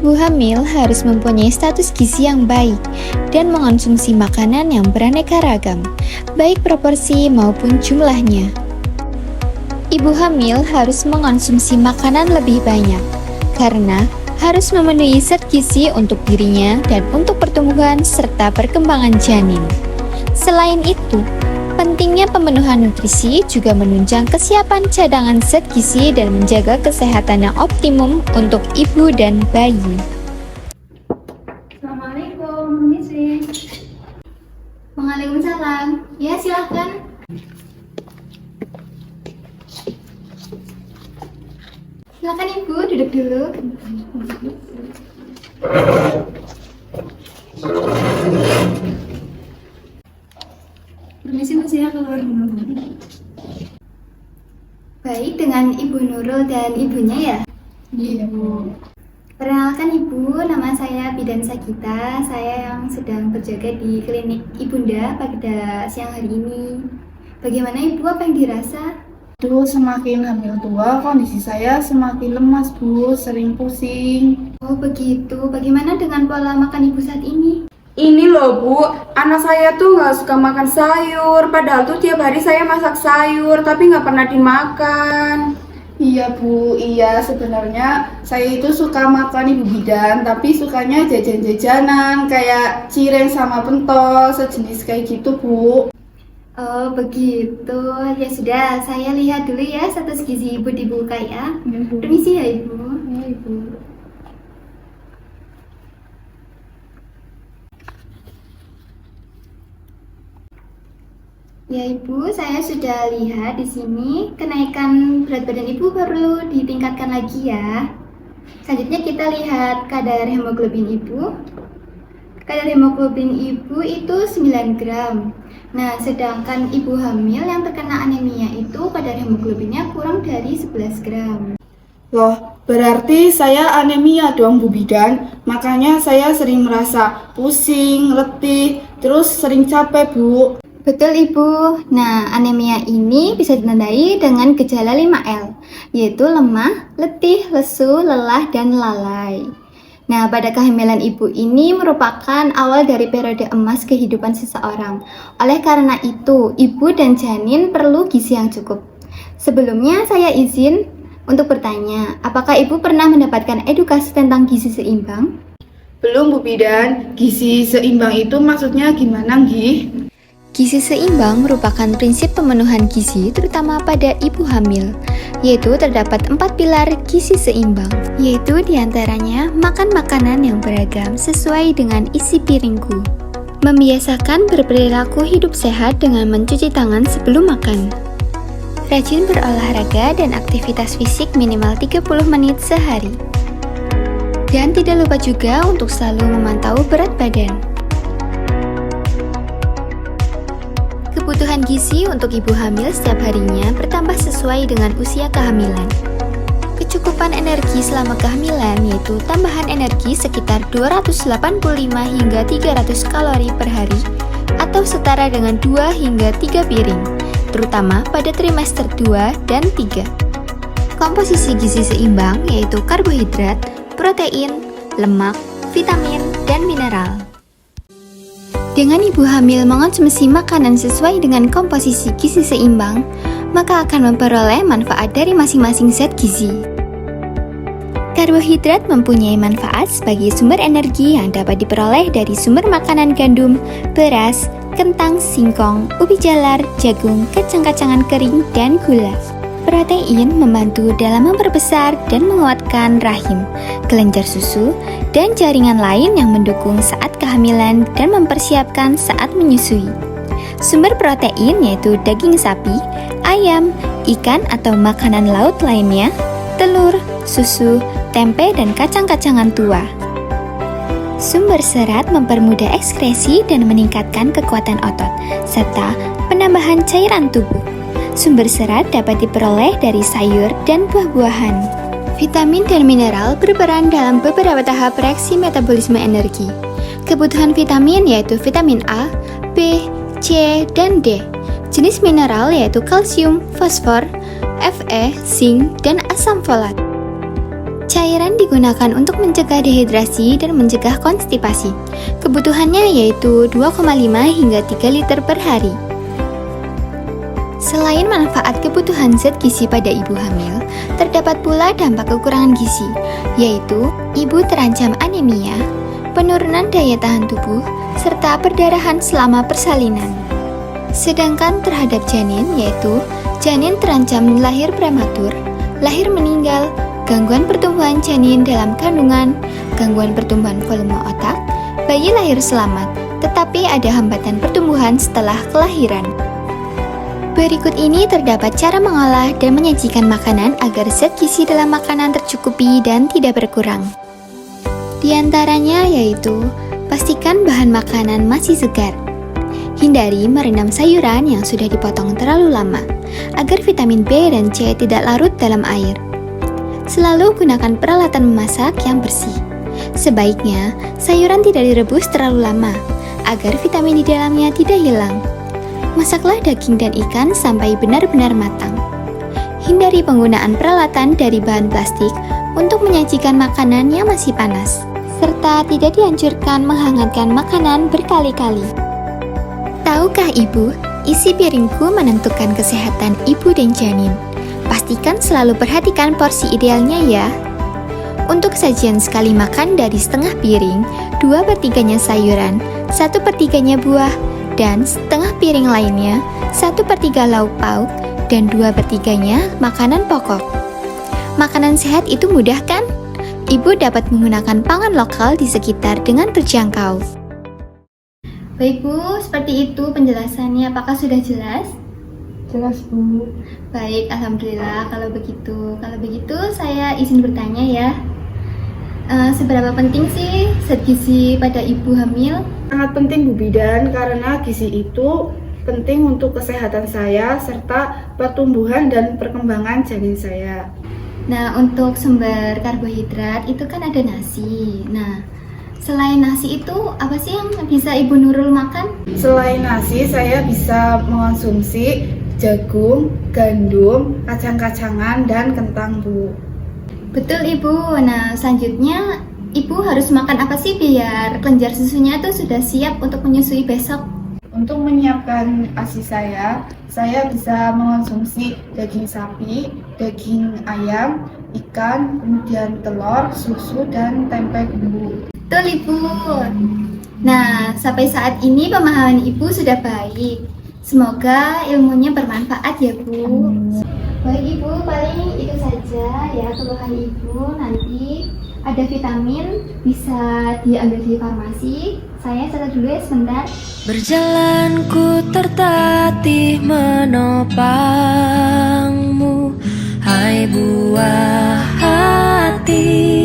Ibu hamil harus mempunyai status gizi yang baik dan mengonsumsi makanan yang beraneka ragam, baik proporsi maupun jumlahnya. Ibu hamil harus mengonsumsi makanan lebih banyak, karena harus memenuhi zat gizi untuk dirinya dan untuk pertumbuhan serta perkembangan janin. Selain itu, pentingnya pemenuhan nutrisi juga menunjang kesiapan cadangan zat gizi dan menjaga kesehatan yang optimum untuk ibu dan bayi. Assalamualaikum, Misi. Waalaikumsalam. Ya, silahkan. Silakan Ibu, duduk dulu. Permisi Mas ya, keluar dulu. Baik, dengan Ibu Nurul dan ibunya ya? Iya Bu. Perkenalkan Ibu, nama saya Bidan Sagita. Saya yang sedang berjaga di klinik Ibunda pada siang hari ini. Bagaimana Ibu, apa yang dirasa? Semakin hamil tua, kondisi saya semakin lemas Bu, sering pusing. Oh begitu, bagaimana dengan pola makan Ibu saat ini? Ini loh Bu, anak saya tuh nggak suka makan sayur. Padahal tuh tiap hari saya masak sayur, tapi nggak pernah dimakan. Iya Bu, iya sebenarnya saya itu suka makan Ibu Bidan, tapi sukanya jajan-jajanan kayak cireng sama pentol, sejenis kayak gitu Bu. Oh begitu, ya sudah, saya lihat dulu ya status gizi Ibu dibuka ya. Iya Bu. Permisi ya Ibu. Iya Ibu. Ya Ibu, saya sudah lihat di sini kenaikan berat badan Ibu perlu ditingkatkan lagi ya. Selanjutnya kita lihat kadar hemoglobin Ibu. Kadar hemoglobin Ibu itu 9 gram. Nah, sedangkan Ibu hamil yang terkena anemia itu kadar hemoglobinnya kurang dari 11 gram. Loh, berarti saya anemia dong Bu Bidan. Makanya saya sering merasa pusing, letih, terus sering capek Bu. Betul Ibu. Nah, anemia ini bisa ditandai dengan gejala 5L, yaitu lemah, letih, lesu, lelah, dan lalai. Nah, pada kehamilan Ibu ini merupakan awal dari periode emas kehidupan seseorang. Oleh karena itu, Ibu dan janin perlu gizi yang cukup. Sebelumnya saya izin untuk bertanya, apakah Ibu pernah mendapatkan edukasi tentang gizi seimbang? Belum Bu Bidan, gizi seimbang itu maksudnya gimana Nggih? Gizi seimbang merupakan prinsip pemenuhan gizi terutama pada ibu hamil, yaitu terdapat 4 pilar gizi seimbang, yaitu diantaranya makan makanan yang beragam sesuai dengan isi piringku, membiasakan berperilaku hidup sehat dengan mencuci tangan sebelum makan, rajin berolahraga dan aktivitas fisik minimal 30 menit sehari, dan tidak lupa juga untuk selalu memantau berat badan. Kebutuhan gizi untuk ibu hamil setiap harinya bertambah sesuai dengan usia kehamilan. Kecukupan energi selama kehamilan yaitu tambahan energi sekitar 285 hingga 300 kalori per hari atau setara dengan 2 hingga 3 piring, terutama pada trimester 2 dan 3. Komposisi gizi seimbang yaitu karbohidrat, protein, lemak, vitamin, dan mineral. Dengan ibu hamil mengonsumsi makanan sesuai dengan komposisi gizi seimbang, maka akan memperoleh manfaat dari masing-masing zat gizi. Karbohidrat mempunyai manfaat sebagai sumber energi yang dapat diperoleh dari sumber makanan gandum, beras, kentang, singkong, ubi jalar, jagung, kacang-kacangan kering, dan gula. Protein membantu dalam memperbesar dan menguatkan rahim, kelenjar susu, dan jaringan lain yang mendukung saat kehamilan dan mempersiapkan saat menyusui. Sumber protein yaitu daging sapi, ayam, ikan atau makanan laut lainnya, telur, susu, tempe, dan kacang-kacangan tua. Sumber serat mempermudah ekskresi dan meningkatkan kekuatan otot, serta penambahan cairan tubuh. Sumber serat dapat diperoleh dari sayur dan buah-buahan. Vitamin dan mineral berperan dalam beberapa tahap reaksi metabolisme energi. Kebutuhan vitamin yaitu vitamin A, B, C, dan D. Jenis mineral yaitu kalsium, fosfor, Fe, zinc, dan asam folat. Cairan digunakan untuk mencegah dehidrasi dan mencegah konstipasi. Kebutuhannya yaitu 2,5 hingga 3 liter per hari. Selain manfaat kebutuhan zat gizi pada ibu hamil, terdapat pula dampak kekurangan gizi, yaitu ibu terancam anemia, penurunan daya tahan tubuh, serta perdarahan selama persalinan. Sedangkan terhadap janin, yaitu janin terancam lahir prematur, lahir meninggal, gangguan pertumbuhan janin dalam kandungan, gangguan pertumbuhan volume otak, bayi lahir selamat, tetapi ada hambatan pertumbuhan setelah kelahiran. Berikut ini terdapat cara mengolah dan menyajikan makanan agar zat gizi dalam makanan tercukupi dan tidak berkurang. Di antaranya yaitu, pastikan bahan makanan masih segar. Hindari merendam sayuran yang sudah dipotong terlalu lama, agar vitamin B dan C tidak larut dalam air. Selalu gunakan peralatan memasak yang bersih. Sebaiknya, sayuran tidak direbus terlalu lama, agar vitamin di dalamnya tidak hilang. Masaklah daging dan ikan sampai benar-benar matang. Hindari penggunaan peralatan dari bahan plastik untuk menyajikan makanan yang masih panas, serta tidak dianjurkan menghangatkan makanan berkali-kali. Tahukah ibu, isi piringku menentukan kesehatan ibu dan janin. Pastikan selalu perhatikan porsi idealnya ya. Untuk sajian sekali makan dari setengah piring, 2/3-nya sayuran, 1/3-nya buah, dan setengah piring lainnya 1/3 lauk pauk dan 2/3-nya makanan pokok. Makanan sehat itu mudah kan? Ibu dapat menggunakan pangan lokal di sekitar dengan terjangkau. Baik Bu, seperti itu penjelasannya. Apakah sudah jelas? Jelas Bu. Baik, alhamdulillah kalau begitu. Kalau begitu saya izin bertanya ya. Seberapa penting sih zat gizi pada ibu hamil? Sangat penting Bu Bidan, karena gizi itu penting untuk kesehatan saya serta pertumbuhan dan perkembangan janin saya. Nah, untuk sumber karbohidrat itu kan ada nasi. Nah, selain nasi itu apa sih yang bisa Ibu Nurul makan? Selain nasi, saya bisa mengonsumsi jagung, gandum, kacang-kacangan, dan kentang Bu. Betul Ibu. Nah, selanjutnya Ibu harus makan apa sih biar kelenjar susunya tuh sudah siap untuk menyusui besok? Untuk menyiapkan ASI saya bisa mengonsumsi daging sapi, daging ayam, ikan, kemudian telur, susu, dan tempe bumbu. Betul Ibu. Nah, sampai saat ini pemahaman Ibu sudah baik. Semoga ilmunya bermanfaat ya Bu. Baik Ibu, paling itu saja ya keluhan Ibu. Nanti ada vitamin bisa diambil di farmasi. Saya catat dulu ya sebentar. Berjalan ku tertatih menopangmu, hai buah hati.